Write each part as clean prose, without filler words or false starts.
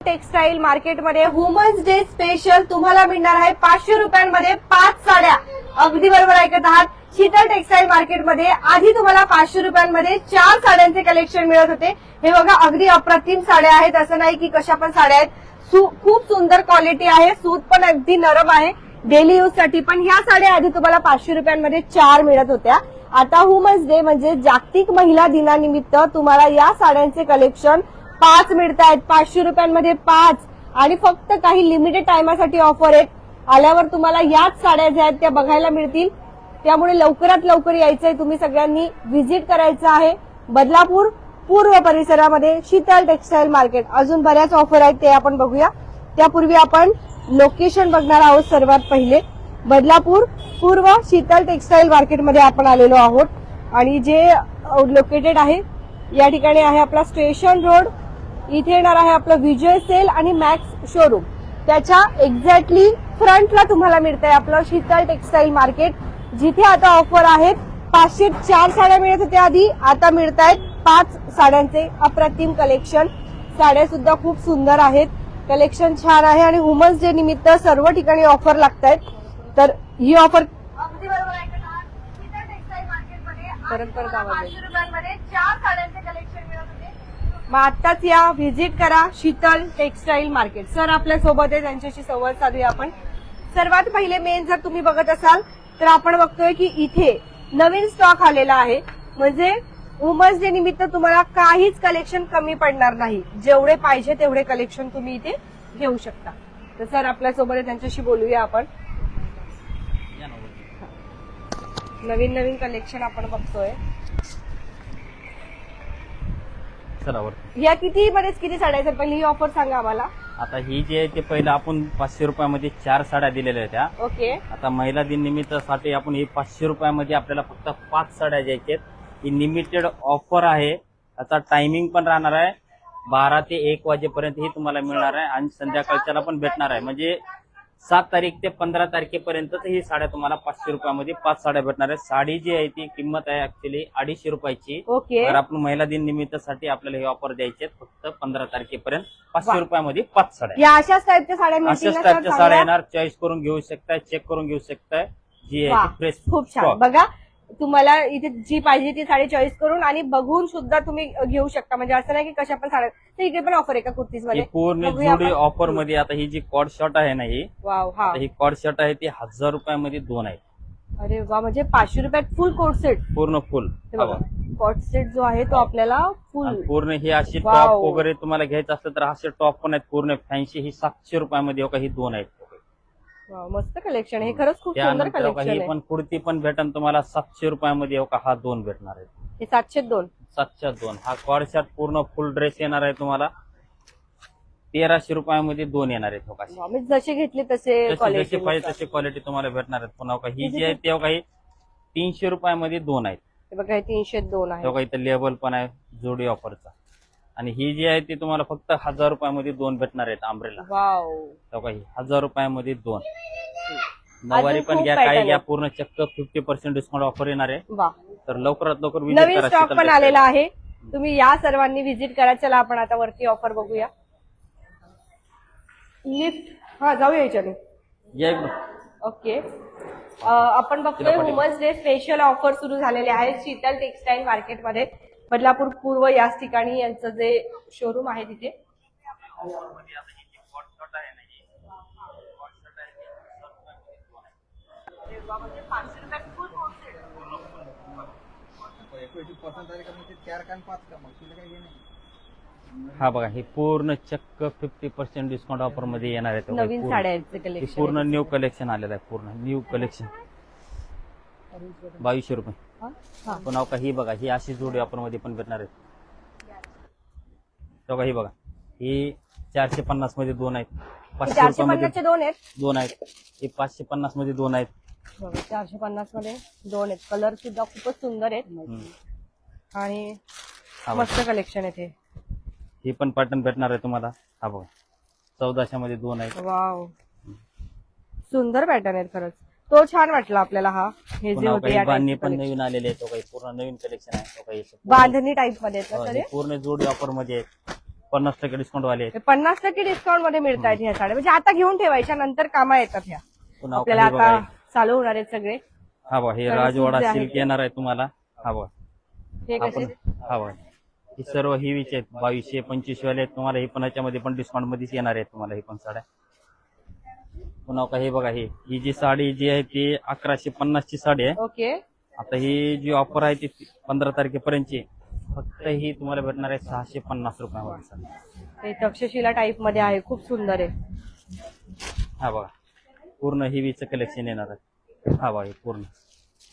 Textile मार्केटमध्ये women's day special तुम्हाला मिळणार आहे 500 रुपयांमध्ये 5 साड्या. अगदी बरोबर ऐकत आहात. शीतल टेक्सटाईल मार्केटमध्ये आधी तुम्हाला 500 रुपयांमध्ये 4 साड्यांचे कलेक्शन मिळत होते. हे बघा अगदी अप्रतिम साड्या आहेत, असं नाही की कशा पण साड्या आहेत. खूप सुंदर क्वालिटी आहे, सूत पण अगदी नरम आहे डेली यूज साठी. पण ह्या साड्या आधी तुम्हाला 500 रुपयांमध्ये 4 मिळत होत्या. आता वुमन्स डे म्हणजे जागतिक महिला दिनानिमित्त तुम्हाला या साड्यांचे कलेक्शन 5 मिळत आहेत. 500 रुपयांमध्ये 5 आणि फक्त काही लिमिटेड टाइमासाठी ऑफर आहेत. आल्यावर तुम्हाला याच साड्या ज्या आहेत त्या बघायला मिळतील. त्यामुळे लवकरात लवकर यायचंय, तुम्ही सगळ्यांनी व्हिजिट करायचं आहे बदलापूर पूर्व परिसरामध्ये शीतल टेक्सटाईल मार्केट. अजून बऱ्याच ऑफर आहेत ते आपण बघूया. त्यापूर्वी आपण लोकेशन बघणार आहोत. सर्वात पहिले बदलापूर पूर्व शीतल टेक्सटाईल मार्केटमध्ये आपण आलेलो आहोत आणि जे लोकेटेड आहे या ठिकाणी आहे आपला स्टेशन रोड. इथे येणार आहे आपलं विजय सेल आणि मॅक्स शोरूम. त्याच्या एक्झॅक्टली फ्रंटला तुम्हाला मिळतंय आपलं शीतल टेक्सटाईल मार्केट, जिथे आता ऑफर आहेत. 504 साड्या मिळत होत्या आधी, आता मिळत आहेत 5 साड्यांचे अप्रतिम कलेक्शन. साड्या सुद्धा खूप सुंदर आहेत, कलेक्शन छान आहे आणि वुमन्स डे निमित्त सर्व ठिकाणी ऑफर लागत आहेत. तर ही ऑफर अगदी बरोबर ऐकत आहात. शीतल टेक्सटाईल मार्केटमध्ये परत आवाज 500 रुपयांमध्ये 4 साड्यांचे कलेक्शन मिळत होते. मग आत्ताच या व्हिजिट करा शीतल टेक्सटाईल मार्केट. सर आपल्या सोबत आहे, त्यांच्याशी संवाद साधूया आपण. सर्वात पहिले मेन जर तुम्ही बघत असाल तर आपण बघतोय की इथे नवीन स्टॉक आलेला आहे. म्हणजे वुमन्स डे निमित्त तुम्हाला काहीच कलेक्शन कमी पडणार नाही. जेवढे पाहिजे तेवढे कलेक्शन तुम्ही इथे घेऊ शकता. तर सर आपल्यासोबत आहे, त्यांच्याशी बोलूया आपण. नवीन नवीन कलेक्शन आपण बघतोय. या किती बरेच किती साड्या आहेत? पहिली ही ऑफर सांगा आम्हाला. आता ही जी आहे ते पहिलं आपण 500 रुपयामध्ये 4 साड्या दिलेल्या होत्या. ओके. आता महिला दिन निमित्तासाठी आपण ही 500 रुपयामध्ये आपल्याला फक्त 5 साड्या द्यायच्या आहेत. ही लिमिटेड ऑफर आहे. आता टायमिंग पण राहणार आहे 12 ते 1 वाजेपर्यंत ही तुम्हाला मिळणार आहे आणि संध्याकाळच्याला पण भेटणार आहे. म्हणजे 7 तारीख ते 15 तारखेपर्यंत ही साड्या तुम्हाला 500 रुपयामध्ये 5 साड्या भेटणार आहे. साडी जी आहे ती किंमत आहे ऍक्च्युली 250 रुपयाची. ओके. तर आपण महिला दिन निमित्तासाठी आपल्याला ही ऑफर द्यायची आहे फक्त 15 तारखेपर्यंत 500 रुपयामध्ये 5 साड्या. या अशाच टाईपच्या साड्या मिळतील. अशाच टाईपच्या साड्या येणार. चॉईस करून घेऊ शकताय, चेक करून घेऊ शकताय. जी आहे ती फ्रेश. खूप छान. बघा तुम्हाला इथे जी पाहिजे ती साडी चॉईस करून आणि बघून सुद्धा तुम्ही घेऊ शकता. म्हणजे असं नाही की कशा पण साड्या. तर इकडे पण ऑफर आहे का कुर्तीज मध्ये? पूर्ण जुडी ऑफर मध्ये. आता ही जी कॉर्ड शर्ट आहे ना ही, वाव. हा ही कॉर्ड शर्ट आहे ती 1000 रुपयामध्ये 2 आहेत. अरे वा. म्हणजे 500 रुपयात फुल कोट सेट. पूर्ण फुल कोट सेट जो आहे तो आपल्याला फुल पूर्ण. ही अशी टॉप वगैरे तुम्हाला घ्यायचं असतं तर असे टॉप पण आहेत पूर्ण फॅन्सी. ही 700 रुपयामध्ये ही 2 आहेत. मस्त कलेक्शन आहे, खरंच खूप सुंदर कलेक्शन आहे. पण कुर्ती पण भेटन तुम्हाला 700 रुपयामध्ये हा 2 भेटणार आहे. हे 702. 702. हा कॉर्ड शर्ट पूर्ण फुल ड्रेस येणार आहे तुम्हाला 1300 रुपयामध्ये 2 येणार आहेत. जसे घेतले तसे जशी पाहिजे तशी क्वालिटी तुम्हाला भेटणार आहेत. पुन्हा ही जी आहे ते काही 300 रुपयामध्ये 2 आहेत. बघा हे 302 आहे. इथं लेबल पण आहे जोडी ऑफरचा. आणि ही जी आहे ती तुम्हाला फक्त 1000 रुपयामध्ये 2 भेटणार आहेत. आंब्रेला. वाव. काही 1000 रुपयामध्ये 2. नवारी पण घ्या, काही घ्या, पूर्ण चक्क 50% डिस्काउंट ऑफर येणार आहे. तर लवकरात लवकर नवीन स्टॉक पण आलेला आहे. तुम्ही या सर्वांनी व्हिजिट करा. चला आपण आता वरती ऑफर बघूया. लिफ्ट जाऊया याच्याने. ओके. आपण बघतोय वुमन्स डे स्पेशल ऑफर सुरू झालेले आहेत शीतल टेक्सटाईल मार्केटमध्ये. बदलापूर पूर्व याच ठिकाणी यांचं जे शोरूम आहे तिथे. हा बघा हे पूर्ण चक्क 50% डिस्काउंट ऑफर मध्ये येणार आहे. नवीन साड्यांचे कलेक्शन पूर्ण न्यू कलेक्शन आलेलं आहे. पूर्ण न्यू कलेक्शन 2200 रुपये. पुन्हा ही बघा ही अशी जोडी ऑफर मध्ये पण भेटणार आहे. ही बघा ही 450 मध्ये 2 आहेत. 500 रुपयामध्ये 2 आहेत. ही 550 मध्ये 2 आहेत. 450 मध्ये 2 आहेत. कलर सुद्धा खूपच सुंदर आहेत आणि मस्त कलेक्शन आहे. ही पण पॅटर्न भेटणार आहे तुम्हाला. हा बघा 1400 मध्ये 2 आहेत. वाव. सुंदर पॅटर्न आहेत खरंच. तो छान वाटला आपल्याला. हा हे जे होते बांधणी पण नवीन आलेले आहेत. पूर्ण नवीन कलेक्शन आहे. बांधणी टाइप मध्ये पूर्ण जोडी ऑफर मध्ये आहेत. 50% डिस्काउंट वाले आहेत. 50% डिस्काउंट मध्ये मिळतात ह्या साड्या, म्हणजे आता घेऊन ठेवायच्या, नंतर कामा येतात ह्या. पुन्हा आपल्याला हे बघा आता चालू होणार आहेत सगळे. हा बघा हे तर राजवाडा सुद्धा आहे सिल्क ते. येणार आहे तुम्हाला. हा बघा हे कसे? हा बघा ही सर्व हेवीचे आहेत, 2200-2500 वाले आहेत तुम्हाला. हे पण याच्यामध्ये पण डिस्काउंट मध्येच येणार आहेत तुम्हाला हे पण साड्या. पुन्हा का हे बघा ही जी साडी जी आहे ती 1150 ची साडी आहे. ओके. आता ही जी ऑफर आहे ती 15 तारखेपर्यंतची. फक्त ही तुम्हाला भेटणार आहे 650 रुपयामध्ये साडी. हे तक्षशिला टाईप मध्ये आहे, खूप सुंदर आहे. हा बघा पूर्ण हेवीचं कलेक्शन येणार आहे. हा बघा हे पूर्ण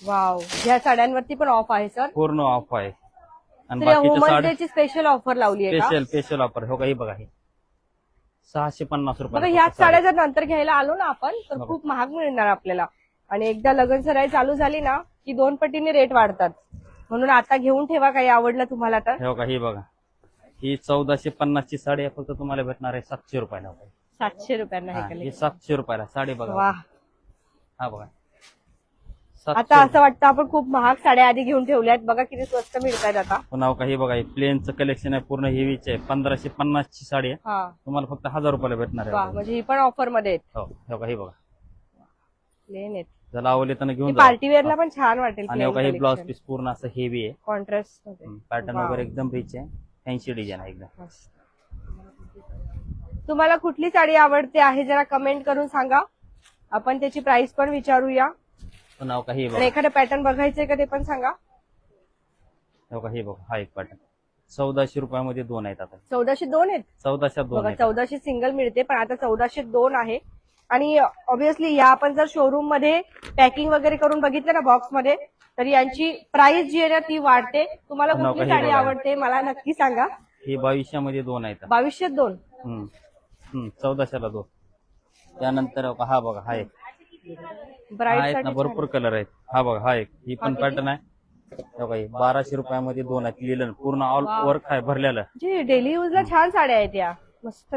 वाव, ह्या साड्यांवरती पण ऑफ आहे सर. पूर्ण ऑफ आहे. आणि तर बाकीच्या वुमन्स साड्या डे ची स्पेशल ऑफर लावली आहे का? स्पेशल ऑफर हो का ही बघा ही 650 बघा रुपये. ह्याच साड्या जर नंतर घ्यायला आलो ना आपण तर बघा. खूप महाग मिळणार आपल्याला. आणि एकदा लगन सराई चालू झाली ना की 2 पटीने रेट वाढतात. म्हणून आता घेऊन ठेवा, काही आवडलं तुम्हाला तर. हो का ही बघा ही 1450 ची साडी आहे. फक्त तुम्हाला भेटणार आहे 700 रुपयाला. 700 रुपयांना हा, हे ही कलेक्शन. 700 रुपयाला साडी बघा. वाह, हा बघा आता 700. असं वाटतं आपण खूप महाग साड्या आधी घेऊन ठेवल्यात. बघा किती स्वस्त मिळतात आता. पुन्हा का ही बघा प्लेनचं कलेक्शन आहे पूर्ण हेवीचे आहे. 1550 ची साडी आहे हा तुम्हाला फक्त 1000 रुपयाला भेटणार वाह, आहे. म्हणजे ही पण ऑफर मध्ये आहेत. हो का ही बघा प्लेन आहेत. जर आवडले तर घेऊन जा. पार्टी वेअरला पण छान वाटेल. आणि हे ब्लाउज पीस पूर्ण असं हेवी आहे. कॉन्ट्रास्ट मध्ये पॅटर्न वाव. वगैरे एकदम रिच आहे. फॅन्सी डिझाईन आहे एकदम. तुम्हाला कुठली साडी आवडते आहे जरा कमेंट करून सांगा, आपण त्याची प्राइस पण विचारूया. पुन्हा का ही आणि बघा एखादं पॅटर्न बघायचंय का ते पण सांगा. हो का हे बघा हा एक पॅटर्न 1400 रुपयामध्ये दोन आहेत. आता 1402 आहेत. 1400 दोन बघा आहेत. 1400 सिंगल मिळते, पण आता 1402 आहे. आणि ऑब्विसली या आपण जर शोरूम मध्ये पॅकिंग वगैरे करून बघितलं ना बॉक्स मध्ये, तर यांची प्राइस जी आहे ना ती वाढते. तुम्हाला नका कुठली हे साडी बघा. आवडते मला नक्की सांगा. ही 2200 मध्ये दोन आहेत. 2202. 1400 ला दोन. त्यानंतर हा बघा हा एक हा ब्राईड आहेत ना साठी भरपूर कलर आहेत. हा बघा हा एक ही पण पॅटर्न आहे. हो का, ही 1200 रुपयामध्ये दोन आहेत. लिलन पूर्ण ऑल वर्क आहे भरलेलं. जी डेली यूजला छान साड्या आहेत या, मस्त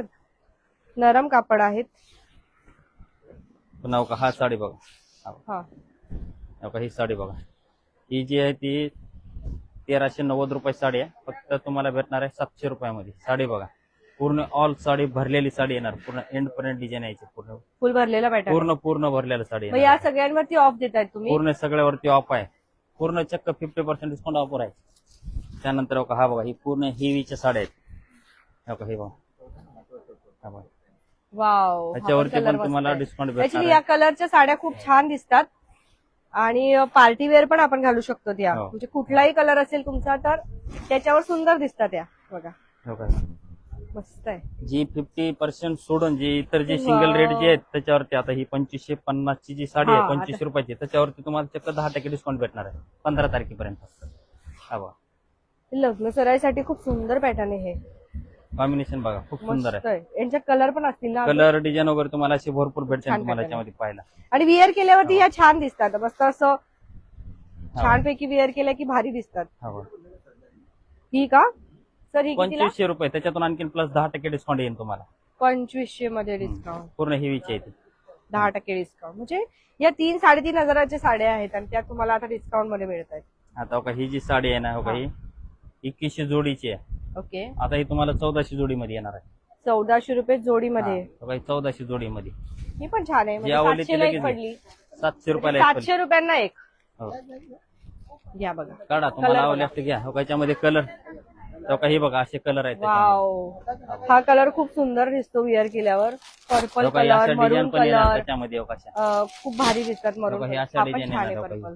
नरम कापड आहेत. पुन्हा का हा साडी बघा. हा हो का ही साडी बघा ही जी आहे ती 1390 रुपये साडी आहे. फक्त तुम्हाला भेटणार आहे 700 रुपयामध्ये. साडी बघा पूर्ण ऑल साडी भरलेली साडी येणार. पूर्ण एंड पर्यंत डिझाईन यायची. पूर्ण फुल भरलेला पॅटर्न. पूर्ण भरलेलं साडी मग येणार. या सगळ्यांवरती ऑफ देताय तुम्ही? पूर्ण सगळ्यावरती ऑफ आहे. पूर्ण चक्क 50% डिस्काउंट ऑफर आहे. त्यानंतर हा बघा ही पूर्ण हेवीच्या साड्या आहेत. हो का हे बघा हा बघा वाव, त्याच्यावरती पण तुम्हाला डिस्काउंट भेटणार ऍक्च्युली या आहे. कलरच्या साड्या खूप छान दिसतात. आणि पार्टी वेअर पण आपण घालू शकतो त्या. हो. म्हणजे कुठलाही कलर असेल तुमचा तर त्याच्यावर सुंदर दिसतात त्या. बघा हो का मस्त आहे. जी 50% सोडून जी इतर जे सिंगल रेट जे आहेत त्याच्यावरती आता ही 2550 ची जी साडी आहे हा, 2500 रुपयाची त्याच्यावरती तुम्हाला चक्क 10% डिस्काउंट भेटणार आहे 15 तारखेपर्यंत. हा बघा लग्न सराईसाठी खूप सुंदर पॅटर्न आहे हे. कॉम्बिनेशन बघा खूप सुंदर मस्त आहे. आहे. यांच्या कलर पण असतील ना? कलर डिझाईन वगैरे तुम्हाला असे भरपूर भेटतील छान तुम्हाला pattern याच्यामध्ये पाहायला. आणि विअर केल्यावरती या छान दिसतात. मस्त असं छानपैकी विअर केल्या की भारी दिसतात. हा बघा ही का सर? ही कितीला? 2500 रुपये त्याच्यातून आणखी प्लस 10% डिस्काउंट येईल तुम्हाला. 2500 मध्ये डिस्काउंट. पूर्ण हेवीची आहे ती. 10% डिस्काउंट. म्हणजे या 3-3.5 हजाराच्या साड्या आहेत आणि त्या तुम्हाला आता डिस्काउंट मध्ये मिळत आहेत. आता बघा ही जी साडी आहे ना हो का ही 2100 जोडीची आहे. ओके. आता ही तुम्हाला 1400 जोडीमध्ये येणार आहे. 1400 रुपये जोडीमध्ये. हो का ही 1400 जोडीमध्ये. ही पण छान आहे. जी म्हणजे आवडली ती 700 ला एक लगेच पडली. 700 रुपयाला एक पडली. 700 रुपयांना एक. हो. घ्या बघा. काढा तुम्हाला Color आवडले असते घ्या. हो का याच्यामध्ये कलर हो का ही बघा असे कलर आहेत त्याच्यामध्ये. वाव, हा कलर खूप सुंदर दिसतो विअर केल्यावर. पर्पल हो का ही अशा कलर, डिझाईन मरून पण येणार कलर त्याच्यामध्ये. हो का अशा. खूप भारी दिसतात मरून. बघा, हे अशा हा पण design छान आहे येणार आहे पर्पल.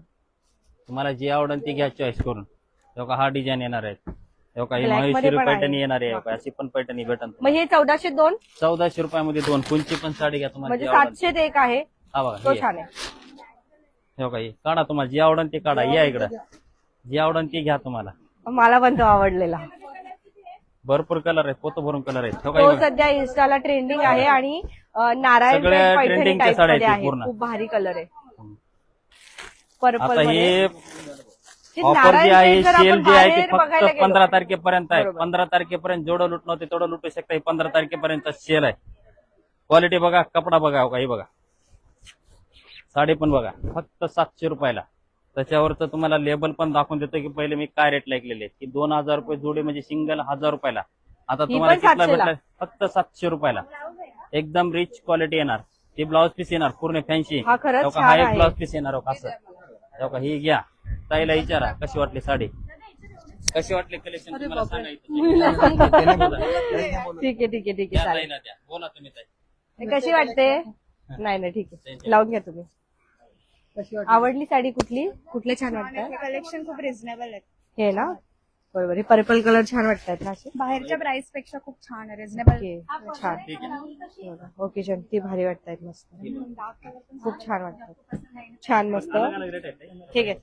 तुम्हाला जे आवडेल ते घ्या चॉईस करून. हो का हा डिझाईन येणार आहे. हो का ही Black मध्ये महेश्वरी पण आहे. पैठणी येणार आहे. हो का अशी पण पैठणी भेटन. मग हे 1402 1400 रुपयामध्ये दोन कोणची पण साडी घ्या तुम्हाला म्हणजे जी आवडेल. 700 ते एक आहे. हा बघा तो ही छान आहे. आहे. हो का ही काढा तुम्हाला जे आवडेल ते काढा. या इकडं जे आवडेल ते घ्या तुम्हाला. मला पण तो आवडलेला. भरपूर कलर आहेत. पोत भरून कलर आहेत. हो का ही तो बघा. सध्या इन्स्टाला ट्रेंडिंग आहे आणि नारायण सगळ्या पैठणी trending च्या टाईप साड्या मध्ये आहेत आहे. पूर्ण. खूप भारी कलर आहे. पर्पल आता मध्ये. हे हे ऑफर नारायण जी आहे पेठ जर सेल आपण जी आहे ती बाहेर बघायला फक्त गेलो. 15 तारखेपर्यंत आहे. बरोबर. 15 तारखेपर्यंत जेवढं लुटणं होते तेवढं लुटू शकता. 15 तारखेपर्यंत सेल आहे. क्वालिटी बघा, कपडा बघा. हो का हे बघा साडी पण बघा फक्त 700 रुपयाला. त्याच्यावर तर तुम्हाला लेबल पण दाखवून देतो की पहिले मी काय रेट ऐकलेले की 2000 रुपये जोडी म्हणजे सिंगल 1000 रुपयाला. आता ही तुम्हाला पण कितला 700 ला. भेटला? फक्त 700 रुपयाला एकदम रिच क्वालिटी येणार. ती ब्लाउज पीस येणार पूर्ण फॅन्सी. हा खरंच हा छान एक आहे. ब्लाउज पीस येणार हो का असं. हो का ही घ्या. ताईला विचारा कशी वाटली साडी, कशी वाटली कलेक्शन तुम्हाला सांगायचं. ठीक आहे द्या चालेल. ताईला द्या. बोला तुम्ही ताई. कशी वाटते? नाही ठीक आहे, लावून घ्या तुम्ही. आवडली साडी? कुठले छान वाटतं? कलेक्शन खूप रिझनेबल आहे. हे ना, बरोबर. हे पर्पल कलर छान वाटतात ना असे. बाहेरच्या प्राइस पेक्षा खूप छान आहे, रिझनेबल. ओके, छान. ठीक आहे. ओकेजन ती भारी वाटतायत, मस्त खूप छान वाटतात. छान मस्त. अलग अलग रेट आहे. ठीक आहे.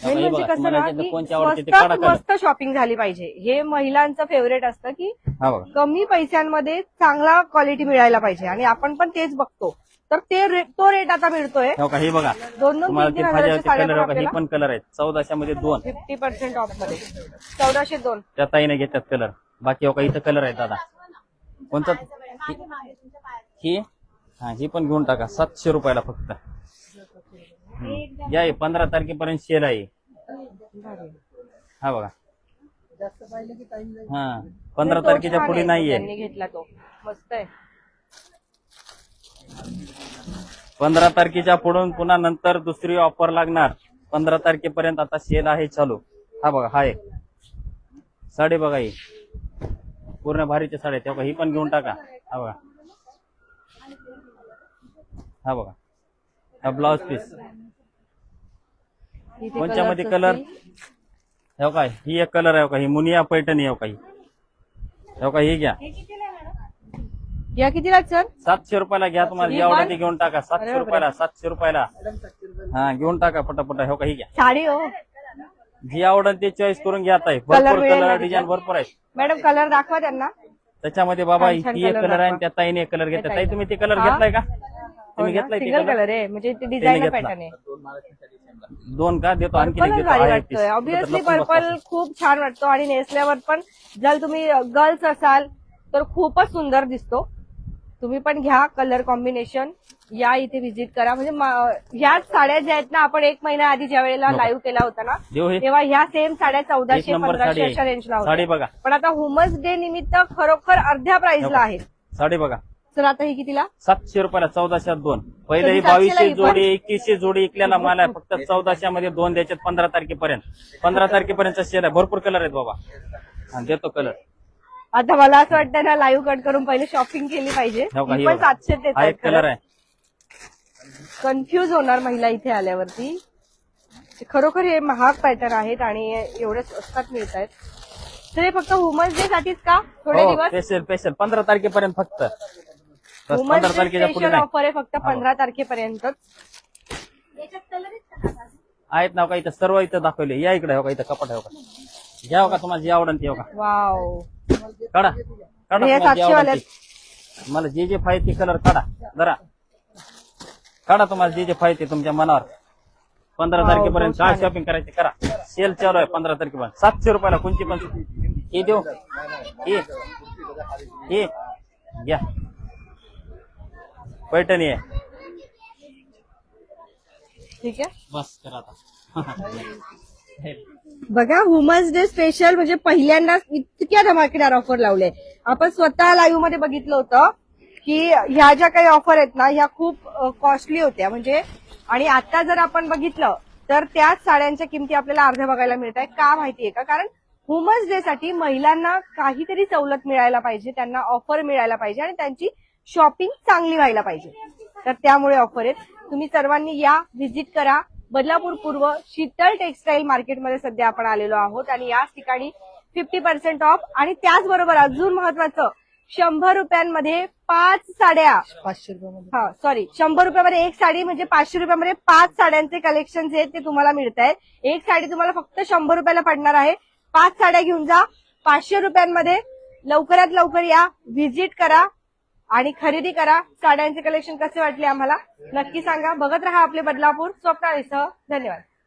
हे मेन म्हणजे बघा, कसं ना तुम्हाला की कोणची आवडते ते काढा कलर. मस्त शॉपिंग झाली पाहिजे. हे महिलांचं फेवरेट असतं की हा बघा कमी पैशांमध्ये चांगला क्वालिटी मिळायला पाहिजे, आणि आपण पण तेच बघतो. तर तो रेट आता मिळतोय. हो का हे बघा दोन तुम्हाला तीन ते हजाराच्या फाज्याचे साड्या कलर पण हो का हे आपल्याला पण कलर आहेत. 1400 मध्ये 2 50% ऑफ मध्ये 1402. त्या ताईने घेतात कलर. बाकी हो का इथं कलर आहेत दादा. कोणतं ही? हा ही पण घेऊन टाका. 700 रुपयाला फक्त. या 15 तारखेपर्यंत सेल आहे. हा बघा हा 15 तारखेच्या पुढे नाहीये. त्यांनी घेतला तो मस्त आहे. 15 तारखेच्या पुढून पुन्हा नंतर दुसरी ऑफर लागणार. 15 तारखेपर्यंत आता सेल आहे चालू. हा बघा हा एक साडी बघा, ही पूर्ण भारीच्या साड्या तेव्हा ही पण घेऊन टाका. हा बघा हा बघा हा ब्लाउज पीस. इथे कोणत्या मध्ये colours कलर? असतील. हो काय ही एक कलर आहे का ही मुनिया पैठणी. हो काही हो का ही घ्या. या कितीला सर? 700 रुपयाला घ्या. तुम्हाला ही जी आवडते पण? ती घेऊन टाका. 700 रुपयाला. 700 रुपयाला हा घेऊन टाका पटापट. हो का ही घ्या. साडी हो जी आवडेल ते चॉईस करून घ्या. ताई Colour भरपूर मिळेल कलर ना डिझाईन त्याच्यात? भरपूर आहे मॅडम. कलर दाखवा त्यांना. त्याच्यामध्ये बाबा छान छान ही एक colour कलर आहे आणि दाखवा. त्या ताईने एक कलर घेतला. त्या ताई ताईने. तुम्ही ते कलर हा? घेतलाय का? तुम्ही घेतलाय ते सिंगल कलर? कलर आहे म्हणजे ते डिझाईनर घेतला. पॅटर्न आहे. 2 का देतो आणखी एक पर्पल देतो. भारी आहे वाटतोय. piece. ऑब्विसली त्याच्यात लपून पर्पल बसतो. खूप छान वाटतो, आणि नेसल्यावर पण जर तुम्ही गर्ल्स असाल तर खूपच सुंदर दिसतो. तुम्ही पण घ्या कलर कॉम्बिनेशन. या इथे व्हिजिट करा. म्हणजे ह्याच साड्या ज्या आहेत ना, आपण 1 महिना आधी ज्या वेळेला लाईव्ह केला होता ना, देऊ हे तेव्हा ह्या सेम साड्या 1400 एक नंबर 1500 साडी अशा आहे. रेंजला साडी होत्या. बघा. पण आता वुमन्स डे निमित्त खरोखर अर्ध्या प्राइसला आहेत. साडी बघा. सर आता ही कितीला? 700 रुपयाला 1402. पहिले ही 700 ला 2200 ही पण? जोडी 2100 जोडी इकल्याला माल आहे. फक्त 1400 मध्ये 2 द्यायच्यात 15 तारखेपर्यंत. 15 तारखेपर्यंत सेल आहे. भरपूर कलर आहेत बाबा. हा देतो कलर. आता मला असं वाटतं ना, लाईव्ह कट करून पहिले शॉपिंग केली पाहिजे. हो का, ही ही पण बघा. 700 देत हा एक कलर आहे. कन्फ्युज होणार महिला इथे आल्यावरती. खरोखर हे महाग पॅटर्न आहेत आणि एवढे स्वस्तात मिळत आहेत. तर हे फक्त वुमन्स डे साठीच का? थोडे हो दिवस स्पेशल स्पेशल 15 तारखेपर्यंत फक्त. बस वुमन्स 15 डे तारखेच्या पुढे स्पेशल नाही. ऑफर आहे फक्त 15 तारखेपर्यंत. आहेत ना हो का इथं सर्व इथं दाखवले. या इकडे हो का इथं कपाट आहे हो का. घ्या हो का तुम्हाला जे आवडेल ते हो का. वाव. काढा काढा हे तुम्हाला जे 700 आवडेल वाले. ते. मला जे पाहिजे ते कलर काढा जरा. काढा तुम्हाला जे पाहिजे ते तुमच्या मनावर. 15 वाव, तारखेपर्यंत बहुत काय छान शॉपिंग करायची करा. सेल चालू आहे 15 तारखेपर्यंत. 700 रुपयाला कोणची पण हे देऊ. हे घ्या पैठणी आहे. ठीक आहे. बस करा आता. बघा वुमन्स डे स्पेशल म्हणजे पहिल्यांदाच इतक्या धमाकेदार ऑफर लावले. आपण स्वतः लाईव्ह मध्ये बघितलं होतं की ह्या ज्या काही ऑफर आहेत ना, ह्या खूप कॉस्टली होत्या म्हणजे. आणि आता जर आपण बघितलं तर त्याच साड्यांच्या किमती आपल्याला अर्ध्या बघायला मिळत आहे. का माहितीये का? कारण वुमन्स डे साठी महिलांना काहीतरी सवलत मिळायला पाहिजे, त्यांना ऑफर मिळायला पाहिजे आणि त्यांची शॉपिंग चांगली व्हायला पाहिजे. तर त्यामुळे ऑफर आहेत. तुम्ही सर्वांनी या, व्हिजिट करा. बदलापूर पूर्व शीतल टेक्सटाईल मार्केटमध्ये सध्या आपण आलेलो आहोत आणि याच ठिकाणी 50% ऑफ. आणि त्याचबरोबर अजून महत्वाचं, 100 रुपयांमध्ये 5 साड्या. 500 रुपयामध्ये हा सॉरी 100 रुपयामध्ये एक साडी म्हणजे 500 रुपयामध्ये 5 साड्यांचे कलेक्शन आहेत ते तुम्हाला मिळत आहेत. एक साडी तुम्हाला फक्त 100 रुपयाला पडणार आहे. 5 साड्या घेऊन जा 500 रुपयांमध्ये. लवकरात लवकर या, व्हिजिट करा आणि खरेदी करा. साड्यांचे कलेक्शन कसे वाटले आम्हाला नक्की सांगा. बघत राहा आपले बदलापूर स्वप्नालीसह. धन्यवाद.